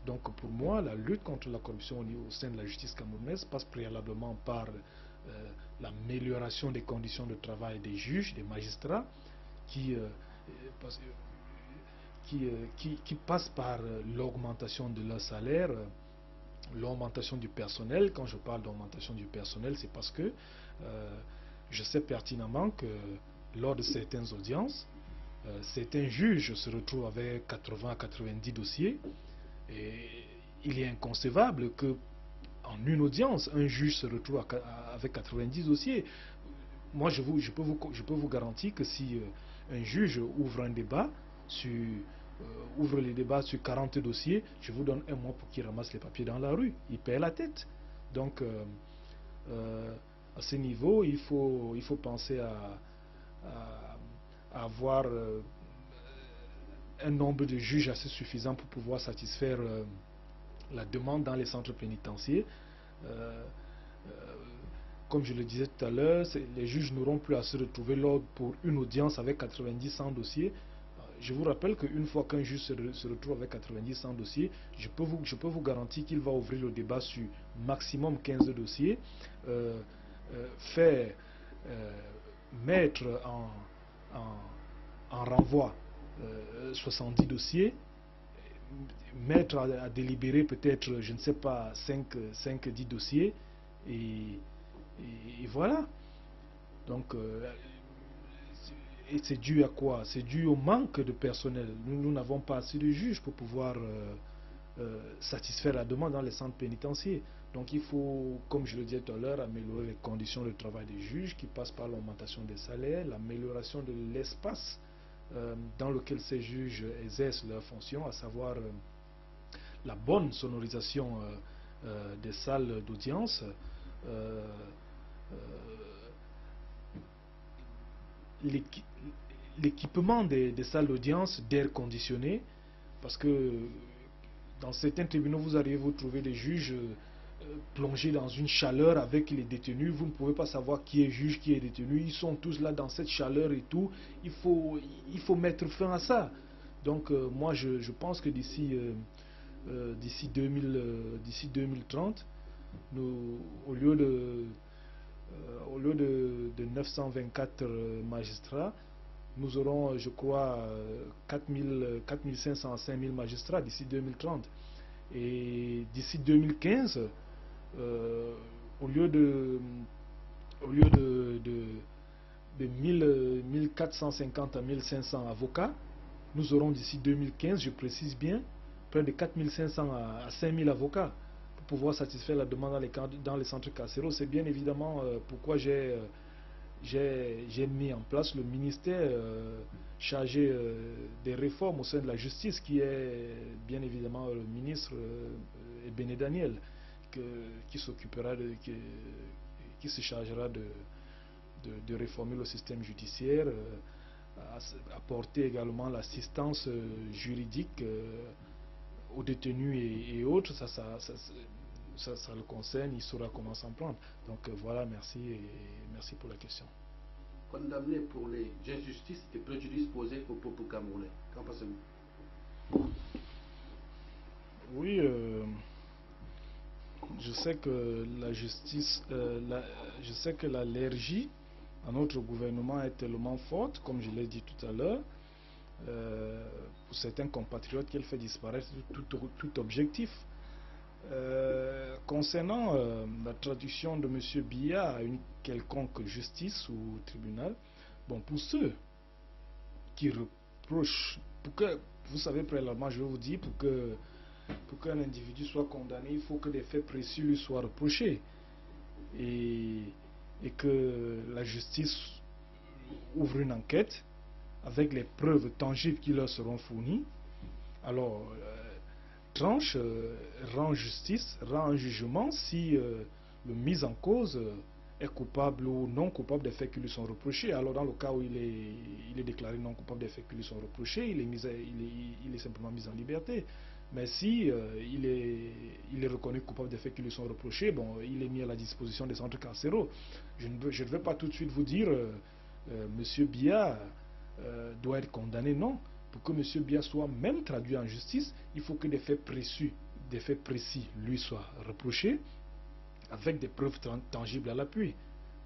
Donc pour moi, la lutte contre la corruption au sein de la justice camerounaise passe préalablement par l'amélioration des conditions de travail des juges, des magistrats, qui, qui passe par l'augmentation de leur salaire, l'augmentation du personnel. Quand je parle d'augmentation du personnel, c'est parce que je sais pertinemment que lors de certaines audiences, certains juges se retrouvent avec 80 à 90 dossiers. Et il est inconcevable que en une audience, un juge se retrouve avec 90 dossiers. Moi, je peux vous garantir que si un juge ouvre un débat ouvre les débats sur 40 dossiers, je vous donne un mois pour qu'il ramasse les papiers dans la rue. Il perd la tête. Donc, à ce niveau, il faut penser à avoir un nombre de juges assez suffisant pour pouvoir satisfaire la demande dans les centres pénitentiaires. Comme je le disais tout à l'heure, les juges n'auront plus à se retrouver pour une audience avec 90-100 dossiers. Je vous rappelle qu'une fois qu'un juge se retrouve avec 90-100 dossiers, je peux vous garantir qu'il va ouvrir le débat sur maximum 15 dossiers, faire mettre en renvoi 70 dossiers, mettre à délibérer peut-être, je ne sais pas, 5-10 dossiers, et voilà. Donc, et c'est dû à quoi? C'est dû au manque de personnel. Nous n'avons pas assez de juges pour pouvoir satisfaire la demande dans les centres pénitentiaires. Donc il faut, comme je le disais tout à l'heure, améliorer les conditions de travail des juges qui passent par l'augmentation des salaires, l'amélioration de l'espace dans lequel ces juges exercent leurs fonctions, à savoir la bonne sonorisation des salles d'audience, l'équipement des salles d'audience d'air conditionné, parce que dans certains tribunaux, vous arrivez, vous trouvez des juges plongés dans une chaleur avec les détenus. Vous ne pouvez pas savoir qui est juge, qui est détenu. Ils sont tous là dans cette chaleur et tout. Il faut mettre fin à ça. Donc moi, je pense que d'ici 2030, au lieu de 924 magistrats, nous aurons, je crois, 4500 à 5000 magistrats d'ici 2030. Et d'ici 2015, au lieu de 1450 à 1500 avocats, nous aurons d'ici 2015, je précise bien, près de 4500 à 5000 avocats pour pouvoir satisfaire la demande dans les centres carcéraux. C'est bien évidemment pourquoi j'ai mis en place le ministère chargé des réformes au sein de la justice, qui est bien évidemment le ministre Béné Daniel, qui s'occupera qui se chargera de réformer le système judiciaire, apporter également l'assistance juridique aux détenus et autres. Ça le concerne, il saura comment s'en prendre. Donc voilà, merci, et merci pour la question. Condamné pour les injustices et préjudices posés au peuple camerounais. Qu'en pensez-vous? Oui, je sais que la justice, je sais que l'allergie à notre gouvernement est tellement forte, comme je l'ai dit tout à l'heure, pour certains compatriotes, qu'elle fait disparaître tout objectif. Concernant la traduction de M. Biya à une quelconque justice ou tribunal, bon, pour ceux qui reprochent, vous savez, préalablement, je vais vous dire, pour qu'un individu soit condamné, il faut que des faits précis lui soient reprochés, et que la justice ouvre une enquête avec les preuves tangibles qui leur seront fournies. Alors, tranche, rend justice, rend un jugement si le mis en cause est coupable ou non coupable des faits qui lui sont reprochés. Alors dans le cas où il est déclaré non coupable des faits qui lui sont reprochés, il est simplement mis en liberté. Mais si il est reconnu coupable des faits qui lui sont reprochés, bon, il est mis à la disposition des centres carcéraux. Je ne vais pas tout de suite vous dire Monsieur Biya doit être condamné, non. Pour que M. Biya soit même traduit en justice, il faut que des faits précis des faits précis lui soient reprochés, avec des preuves tangibles à l'appui.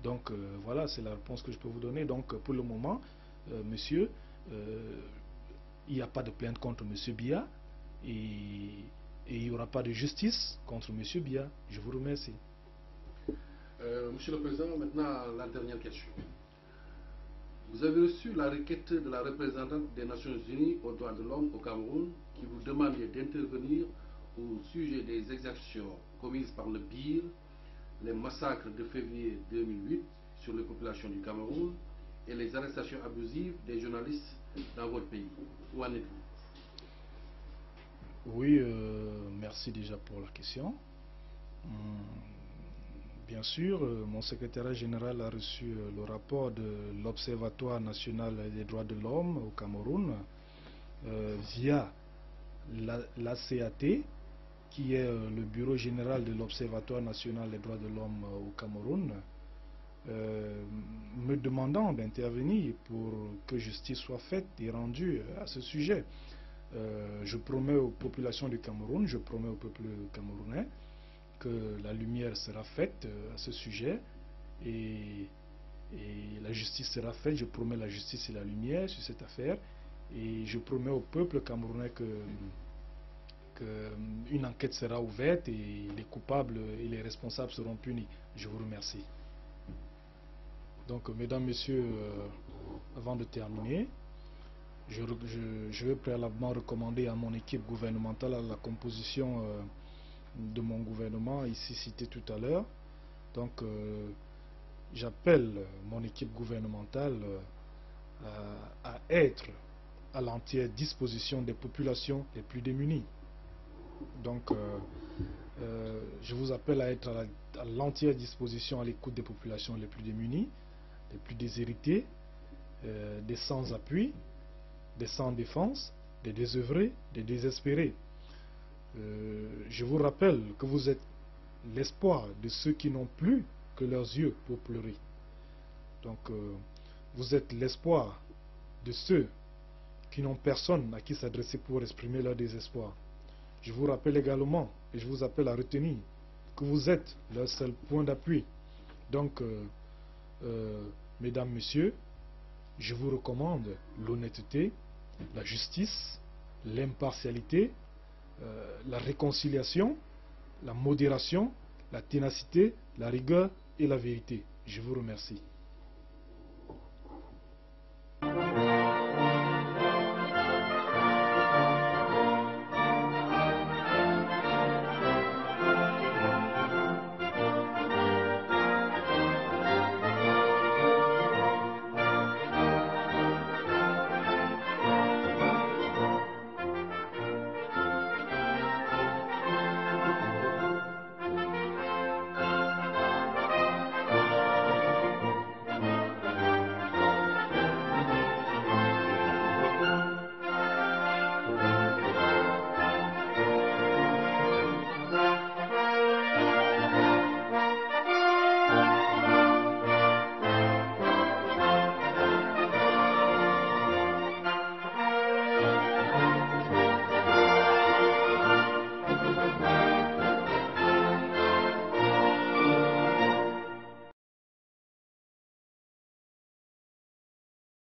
Donc voilà, c'est la réponse que je peux vous donner. Donc pour le moment, monsieur, il n'y a pas de plainte contre monsieur Biya et il n'y aura pas de justice contre monsieur Biya. Je vous remercie. Monsieur le Président, maintenant la dernière question. Vous avez reçu la requête de la représentante des Nations Unies aux droits de l'homme au Cameroun qui vous demandait d'intervenir au sujet des exactions commises par le BIR, les massacres de février 2008 sur les populations du Cameroun et les arrestations abusives des journalistes dans votre pays. Où en êtes-vous? Oui, merci déjà pour la question. Bien sûr, mon secrétariat général a reçu le rapport de l'Observatoire national des droits de l'homme au Cameroun via l'ACAT, qui est le bureau général de l'Observatoire national des droits de l'homme au Cameroun, me demandant d'intervenir pour que justice soit faite et rendue à ce sujet. Je promets aux populations du Cameroun, je promets au peuple camerounais que la lumière sera faite à ce sujet et la justice sera faite. Je promets la justice et la lumière sur cette affaire et je promets au peuple camerounais qu'une enquête sera ouverte et les coupables et les responsables seront punis. Je vous remercie. Donc, mesdames, messieurs, avant de terminer, je vais préalablement recommander à mon équipe gouvernementale, à la composition de mon gouvernement, ici cité tout à l'heure. Donc, j'appelle mon équipe gouvernementale à être à l'entière disposition des populations les plus démunies. Donc, je vous appelle à être à l'entière disposition à l'écoute des populations les plus démunies, les plus déshéritées, des sans-appui, des sans-défense, des désœuvrés, des désespérés. Je vous rappelle que vous êtes l'espoir de ceux qui n'ont plus que leurs yeux pour pleurer. Donc, vous êtes l'espoir de ceux qui n'ont personne à qui s'adresser pour exprimer leur désespoir. Je vous rappelle également, et je vous appelle à retenir, que vous êtes leur seul point d'appui. Donc, mesdames, messieurs, je vous recommande l'honnêteté, la justice, l'impartialité, la réconciliation, la modération, la ténacité, la rigueur et la vérité. Je vous remercie.